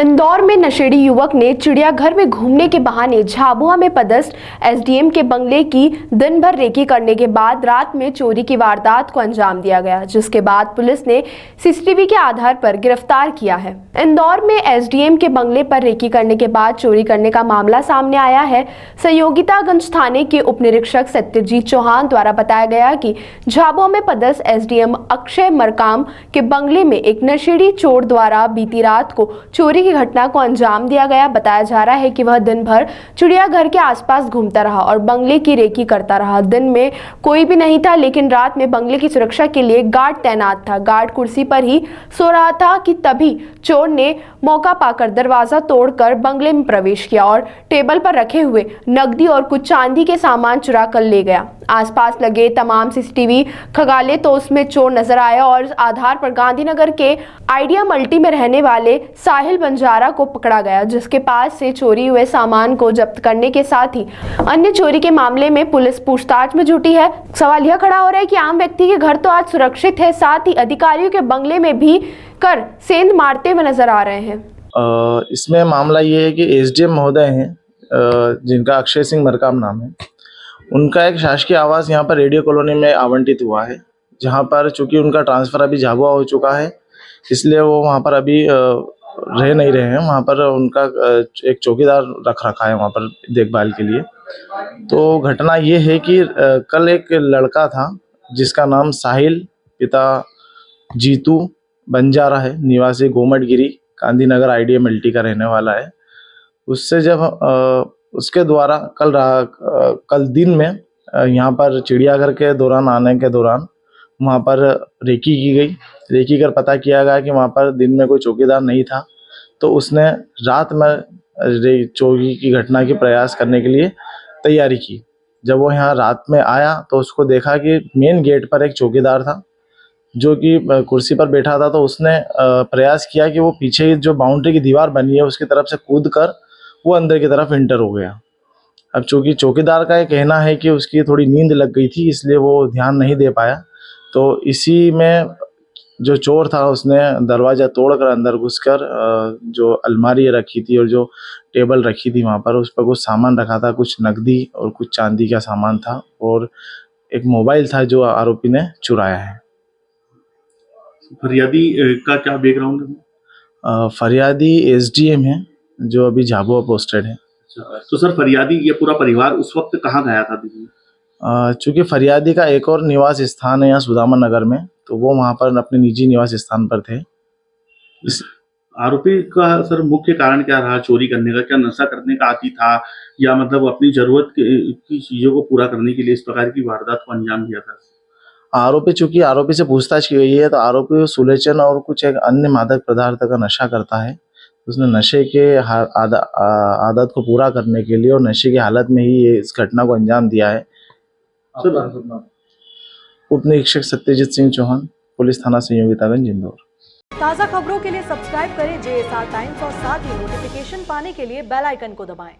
इंदौर में नशेड़ी युवक ने चिड़ियाघर में घूमने के बहाने झाबुआ में पदस्थ एसडीएम के बंगले की दिन भर रेकी करने के बाद रात में चोरी की वारदात को अंजाम दिया गया, जिसके बाद पुलिस ने सीसीटीवी के आधार पर गिरफ्तार किया है। इंदौर में एसडीएम के बंगले पर रेकी करने के बाद चोरी करने का मामला सामने आया है। सहयोगितागंज थाने के उप निरीक्षक सत्यजीत चौहान द्वारा बताया गया कि झाबुआ में पदस्थ एसडीएम अक्षय मरकाम के बंगले में एक नशेड़ी चोर द्वारा बीती रात को चोरी की घटना को अंजाम दिया गया। बताया जा रहा है कि वह दिन भर चिड़ियाघर के आसपास घूमता रहा और बंगले की रेकी करता रहा। दिन में कोई भी नहीं था, लेकिन रात में बंगले की सुरक्षा के लिए गार्ड तैनात था। गार्ड कुर्सी पर ही सो रहा था कि तभी चोर ने मौका पाकर दरवाजा तोड़कर बंगले में प्रवेश किया और टेबल पर रखे हुए नकदी और कुछ चांदी के सामान चुरा कर ले गया। आसपास लगे तमाम सीसीटीवी खंगाले तो उसमें चोर नजर आया और इस आधार पर गांधीनगर के आइडिया मल्टी में रहने वाले साहिल बंजारा को पकड़ा गया, जिसके पास से चोरी हुए सामान को जब्त करने के साथ ही अन्य चोरी के मामले में पुलिस पूछताछ में जुटी है। सवाल यह खड़ा हो रहा है कि आम व्यक्ति के घर तो आज सुरक्षित है, साथ ही अधिकारियों के बंगले में भी कर सेंध मारते हुए नजर आ रहे हैं। इसमें मामला ये है कि एसडीएम महोदय हैं, जिनका अक्षय सिंह मरकाम नाम है, उनका एक शासकीय आवास यहाँ पर रेडियो कॉलोनी में आवंटित हुआ है, जहाँ पर चूंकि उनका ट्रांसफर अभी झाबुआ हो चुका है, इसलिए वो वहाँ पर अभी रह नहीं रहे हैं। वहाँ पर उनका एक चौकीदार रख रखा है वहाँ पर देखभाल के लिए। तो घटना ये है कि कल एक लड़का था जिसका नाम साहिल पिता जीतू बंजारा है, निवासी गोमटगिरी गांधीनगर आइडिया मल्टी का रहने वाला है। उससे जब उसके द्वारा कल दिन में यहाँ पर चिड़ियाघर के दौरान आने के दौरान वहाँ पर रेकी की गई। रेकी कर पता किया गया कि वहाँ पर दिन में कोई चौकीदार नहीं था, तो उसने रात में चोरी की घटना की प्रयास करने के लिए तैयारी की। जब वो यहाँ रात में आया तो उसको देखा कि मेन गेट पर एक चौकीदार था जो कि कुर्सी पर बैठा था। तो उसने प्रयास किया कि वो पीछे जो बाउंड्री की दीवार बनी है उसकी तरफ से कूद कर वो अंदर की तरफ एंटर हो गया। अब चूंकि चौकीदार का ये कहना है कि उसकी थोड़ी नींद लग गई थी, इसलिए वो ध्यान नहीं दे पाया। तो इसी में जो चोर था उसने दरवाज़ा तोड़कर अंदर घुसकर जो अलमारी रखी थी और जो टेबल रखी थी वहाँ पर, उस पर कुछ सामान रखा था, कुछ नकदी और कुछ चांदी का सामान था और एक मोबाइल था जो आरोपी ने चुराया है। फरियादी का क्या बैकग्राउंड है? फरियादी एसडीएम है जो अभी झाबुआ पोस्टेड है। तो सर, फरियादी ये पूरा परिवार उस वक्त कहाँ गया था? चूंकि फरियादी का एक और निवास स्थान है यहाँ सुदामा नगर में, तो वो वहाँ पर अपने निजी निवास स्थान पर थे। इस आरोपी का सर मुख्य कारण क्या रहा चोरी करने का? क्या नशा करने का आदी था या मतलब अपनी जरूरत की चीजों को पूरा करने के लिए इस प्रकार की वारदात को अंजाम दिया था? चूंकि आरोपी से पूछताछ की गई है तो आरोपी सुलेचन और कुछ एक अन्य मादक पदार्थ का नशा करता है। उसने नशे के आदत को पूरा करने के लिए और नशे की हालत में ही ये इस घटना को अंजाम दिया है। उप निरीक्षक सत्यजीत सिंह चौहान, पुलिस थाना सहयोगितागंज इंदौर। ताज़ा खबरों के लिए सब्सक्राइब करें JSR टाइम्स और साथ ही नोटिफिकेशन पाने के लिए बेल आइकन को दबाएं।